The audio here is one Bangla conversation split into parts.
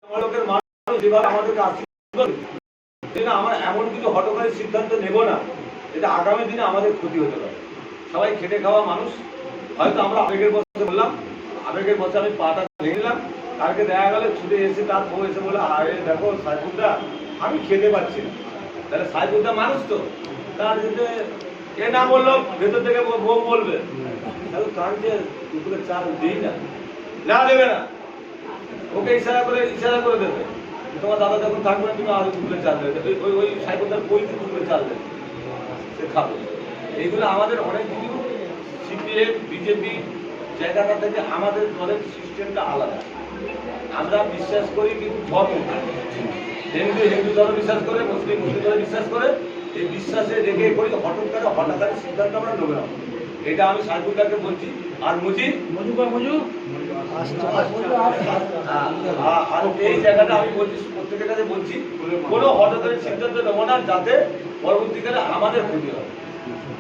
লোকের মানুষ যেভাবে আমাদেরকে আশীর্বাদ করে, আমরা এমন কিছু হঠকারী সিদ্ধান্ত নেব না যেটা আগামী দিনে আমাদের ক্ষতি হতে পারে। সবাই খেটে খাওয়া মানুষ, হয়তো আমরা আবেগের বসে বললাম, আবেগের বসে আমি পাটা ভেঙে দিলাম, কালকে দেখা গেল ছুটে এসে তার বউ এসে বলে আরে দেখো সাইফুলদা আমি খেতে পাচ্ছি না। তাহলে সাইফুলদা মানুষ তো, তার যদি এ না বললো ভেতর থেকে বউ বলবে তাহলে তার যে দুপুরে চাল দিই না, না দেবে না, ওকে ইশারা করে দেবে তোমার দাদা যখন থাকবে তুমি আরো দুপুরে চাল দেবে, ওই সাইফুলদার বই দুপুরে চাল দেবে, সে খাবে। এইগুলো আমাদের অনেক কিছু সিপিএম বিজেপি জায়গাটা থেকে আমাদের দলের সিস্টেমটা আলাদা। আমরা বিশ্বাস করি কিন্তু ধর্ম, হিন্দু ধর্ম বিশ্বাস করে, মুসলিম ধর্ম বিশ্বাস করে, এই বিশ্বাসে রেখে করি হঠাৎ সিদ্ধান্ত আমরা নেব না। এটা আমি সাইফুলদাকে বলছি। আর আর এই জায়গাটা আমি বলছি, প্রত্যেকের কাছে বলছি, কোনো হঠাৎ সিদ্ধান্ত নেবো না যাতে পরবর্তীকালে আমাদের ক্ষতি হয়।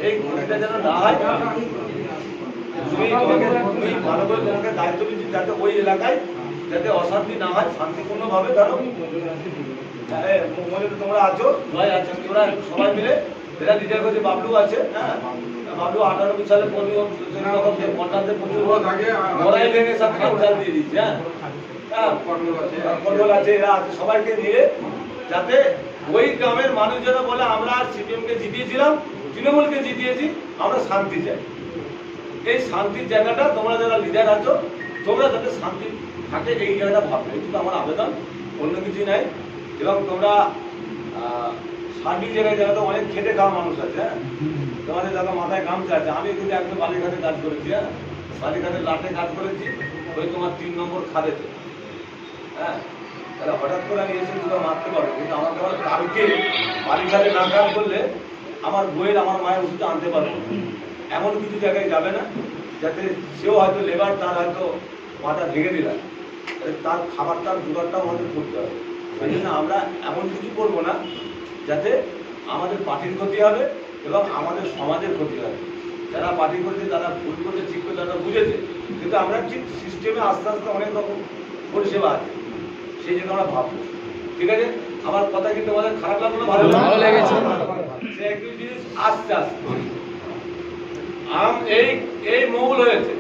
এই ক্ষতিটা যেন না হয়। তুমি ভালো করে তোমাকে দায়িত্ব দিচ্ছি যাতে ওই এলাকায় যাতে অশান্তি না হয়, শান্তিপূর্ণভাবে ধরো মনে তোমরা আছো, ভাই আছে, তোরা সবাই মিলে এরা লিডার করছে, বাবলু আছে, হ্যাঁ বাবলু 98 সালে বন্যাতে প্রচুর লড়াই লেগে সব খাল চাল দিয়ে দিচ্ছে, হ্যাঁ কন্ট্রোল আছে, এরা আছে, সবাইকে নিয়ে যাতে ওই গ্রামের মানুষ যেন বলে আমরা সিপিএমকে জিতিয়েছিলাম, তৃণমূলকে জিতিয়েছি, আমরা শান্তি চাই। এই শান্তির জায়গাটা তোমরা যারা লিডার আছো তোমরা যাতে শান্তি থাকে এই জায়গাটা ভাববে, কিন্তু আমার আবেদন, অন্য কিছু নাই। এবং তোমরা সার্বিক জায়গায় জায়গাতে অনেক খেটে খাওয়া মানুষ আছে, হ্যাঁ তোমাদের যারা মাথায় গামছা আছে, আমি কিন্তু একদম বালিঘাটে কাজ করেছি, হ্যাঁ বালিঘাটের লাটে কাজ করেছি, ওই তোমার 3 নম্বর খাদেতে, হ্যাঁ তাহলে হঠাৎ করে আমি এসে দুটো মারতে পারবো, কিন্তু আমার কালকে বালিঘাটে না কাজ করলে আমার বইয়ের আমার মায়ের ওষুধ আনতে পারবো। এমন কিছু জায়গায় যাবে না যাতে সেও হয়তো লেবার, তার হয়তো মাথা ভেঙে দিলাম, তার খাবারটার জোগাড়টাও আমাদের করতে হবে। সেই জন্য আমরা এমন কিছু করবো না যাতে আমাদের পার্টির ক্ষতি হবে এবং আমাদের সমাজের ক্ষতি হবে। যারা পার্টি করছে তারা ভুল করছে, ঠিক করছে, তারা বুঝেছে, কিন্তু আমরা ঠিক সিস্টেমে আস্তে আস্তে অনেক রকম পরিষেবা আছে, সেই জন্য আমরা ভাববো। ঠিক আছে, আমার কথা কিন্তু আমাদের খারাপ লাগলো, ভালো লেগেছে। সে একটু জিনিস আস্তে আস্তে আম এই মৌল হয়েছে,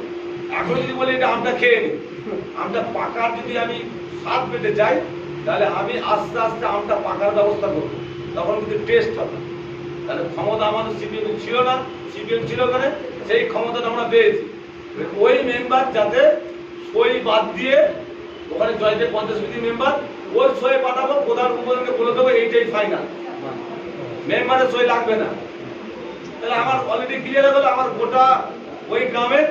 এখন যদি বলি এটা আমটা খেয়ে নি, আমটা পাকার যদি আমি স্বাদ পেতে চাই তাহলে আমি আস্তে আস্তে আমটা পাকার ব্যবস্থা করব, তখন কিন্তু টেস্ট হবে। তাহলে ক্ষমতা আমাদের সিপিএম ছিল না, সিপিএম ছিল ওখানে, সেই ক্ষমতাটা আমরা পেয়েছি। ওই মেম্বার যাতে সই বাদ দিয়ে ওখানে জয়দেব পঞ্চায়েত সমিতি মেম্বার, ওর সই পাঠাবো, প্রধান উপপ্রধানকে বলে দেবো এইটাই ফাইনাল, মেম্বারের সই লাগবে না। তাহলে আমার অলরেডি ক্লিয়ার হয়ে গেল, আমার গোটা ওই গ্রামের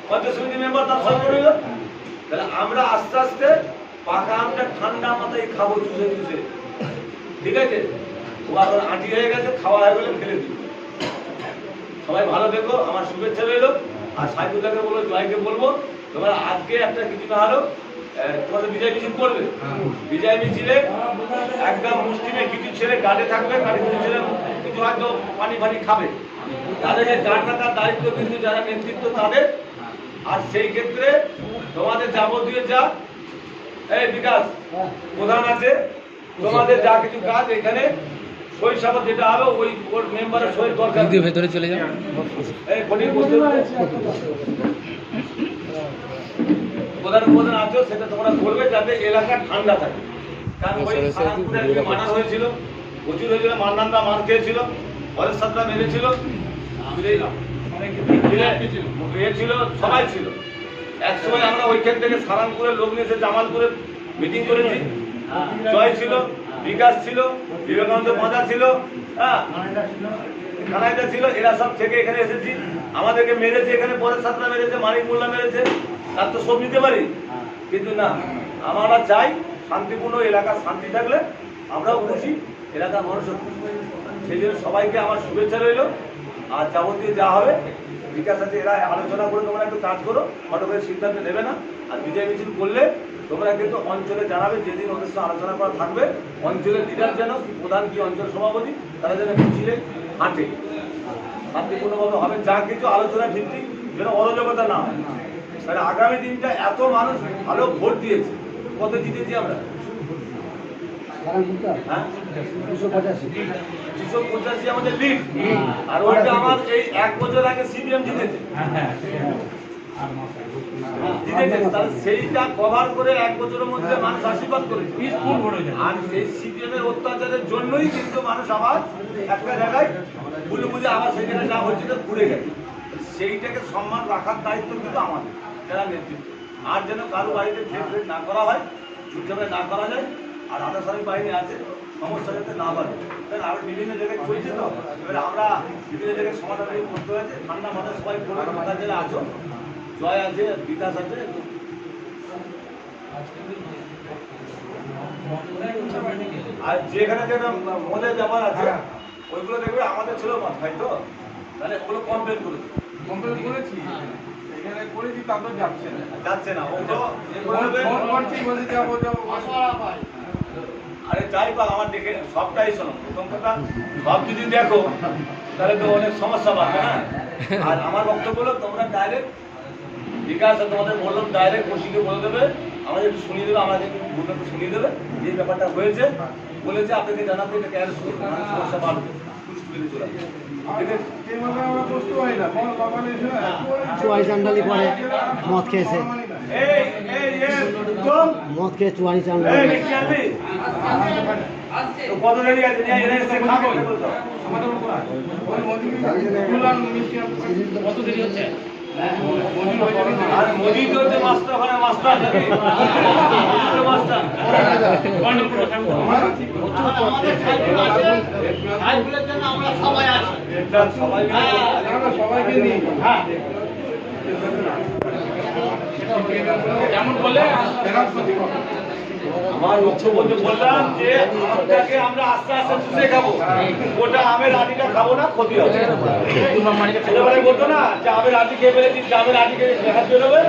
পঞ্চায়েত সমিতি মেম্বার তার সই করে দিল। তাহলে আমরা আস্তে আস্তে পাকা আমটা ঠান্ডা মাথায় খাবো, চুষে চুষে। ঠিক আছে, ও এখন আঁটি হয়ে গেছে, খাওয়া হয়ে গেলে ফেলে দিই। সবাই ভালো থেকো, আমার শুভেচ্ছা রইল। আর সাইফুল্লাহকে বলবো, জয়কে বলবো, তোমরা আজকে একটা কিছু না হলেও তোমাদের বিজয় মিছিল করবে। বিজয় মিছিলে একদম মুসলিমে কিছু ছেলে গাড়ি থাকবে, গাড়ি কিছু ছেলে কিছু হয়তো পানি ফানি খাবে, তাদেরকে গাড় রাখার দায়িত্ব কিন্তু যারা নেতৃত্ব তাদের। আর সেই ক্ষেত্রে তোমাদের যাবতীয় যা এই বিকাশ প্রধান আছে, তোমাদের যা কিছু কাজ এখানে সই সাবত যেটা হবে ওই ওর মেম্বারের সই দরকার, ভেতরে চলে যাও। এই প্রধান আছো, সেটা তোমরা করবে যাতে এলাকা ঠান্ডা থাকে। কারণ ওই মানা হয়েছিল, প্রচুর হয়েছিল, মান্নানরা মার খেয়েছিল, পরের সাতটা মেরেছিল, ছিল, সবাই ছিল। একসময় আমরা ওইখান থেকে সারানপুরে লোক নিয়ে এসে জামালপুরে মিটিং করেছি, জয় ছিল, বিকাশ ছিল, বিবেকানন্দ মাদা ছিল, হ্যাঁ কানাইদা ছিল, এরা সব থেকে এখানে এসেছি। আমাদেরকে মেরেছে, এখানে পরের সাতটা মেরেছে, মানিক মোল্লা মেরেছে, তার তো সব নিতে পারি, কিন্তু না, আমরা চাই শান্তিপূর্ণ এলাকা, শান্তি থাকলে আমরাও খুশি, এলাকার মানুষও খুশি। সেই জন্য সবাইকে আমার শুভেচ্ছা রইল। আর যাবতীয় যা হবে বিকাশ আছে, এরা আলোচনা করে তোমরা একটু কাজ করো, হঠাৎ করে সিদ্ধান্ত নেবে না। আর বিজয় মিছিল করলে তোমরা কিন্তু অঞ্চলে জানাবে, যেদিন ওদের সঙ্গে আলোচনা করা থাকবে, অঞ্চলের লিডার যেন, প্রধান কি অঞ্চল সভাপতি, তারা যেন মিছিলে হাঁটে, শান্তিপূর্ণভাবে হবে। যা কিছু আলোচনা ভিত্তিক যেন অরাজকতা না হয়। মানে আগামী দিনটা এত মানুষ ভালো ভোট দিয়েছে, কত জিতেছি আমরা? হ্যাঁ 285 আমাদের লিড। আর ওইটা আমার এই 1 বছর আগে সিপিএম জিতেছে। তাহলে সেইটা কভার করে 1 বছরের মধ্যে মানুষ আশীর্বাদ করেছে। আর এই সিপিএম এর অত্যাচারের জন্যই কিন্তু মানুষ আবার একটা জায়গায় বুঝে বুঝে আবার সেখানে যা হচ্ছে ঘুরে গেছে। সেইটাকে সম্মান রাখার দায়িত্ব কিন্তু আমাদের যারা নেতৃত্ব। আর যেন কারো বাড়িতে ফেট না করা হয়, চুপচাপে না করা যায়। আর আধাসামী বাহিনী আছে, সমস্যা যাতে না বাড়ে। আরো বিভিন্ন জায়গায় চলছে তো, এবারে আমরা বিভিন্ন জায়গায় সমাধান করতে হয়েছে। ঠান্ডা মাথায় সবাই কোথায় জেলা আছো, জয় আছে, বিকাশ আছে। আর যেখানে যেটা মদের ব্যাপার আছে ওইগুলো দেখবে আমাদের ছিল মাথায় তো, তাহলে ওগুলো কমপ্লেন করেছি। এখানে করেছি তা তো যাচ্ছে না ওগুলো। আরে যাই পাক আমার দেখে সবটাই শোনো। প্রথম কথা, সব যদি দেখো তাহলে তো অনেক সমস্যা পাবে না। আর আমার বক্তব্য হলো তোমরা ডাইরেক্ট বিকাশ তোমাদের বললাম ডাইরেক্ট ওসিকে বলে দেবে, আমাদের একটু শুনিয়ে দেবে, আমাদের একটু শুনিয়ে দেবে যে ব্যাপারটা হয়েছে। বলেছে আপনাকে জানাতে এটা কেন সমস্যা বাড়বে, চলে আসবে। চান্ডালি করে মদ খেয়েছে, মদ খেয়ে চুয়ানি চান্ডালি। কত দেরি আছে? কত দেরি হচ্ছে? আর মোদি তো হচ্ছে মাস্টার, ওখানে মাস্টার নাকি মাস্টার সবাইকে নিয়ে যেমন বলে আমার বক্তব্য বললাম যে আমটাকে আমরা আস্তে আস্তে চুষে খাবো, ওটা আমের আটিটা খাবো না, ক্ষতি হবে। ছোটবেলায় বলতো না যে আমের আটি খেয়ে ফেলেছি, আমের আটি খেয়ে হাত বেরোবে,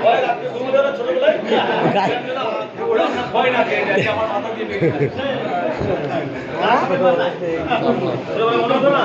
ভয় রাত্রে ঘুমে দেবে ছোটবেলায়, ওরা আমরা ভয় না খেয়ে যাচ্ছি, আমার মাথা দিয়ে বেরিয়ে ছোটবেলায় মনে হতো না।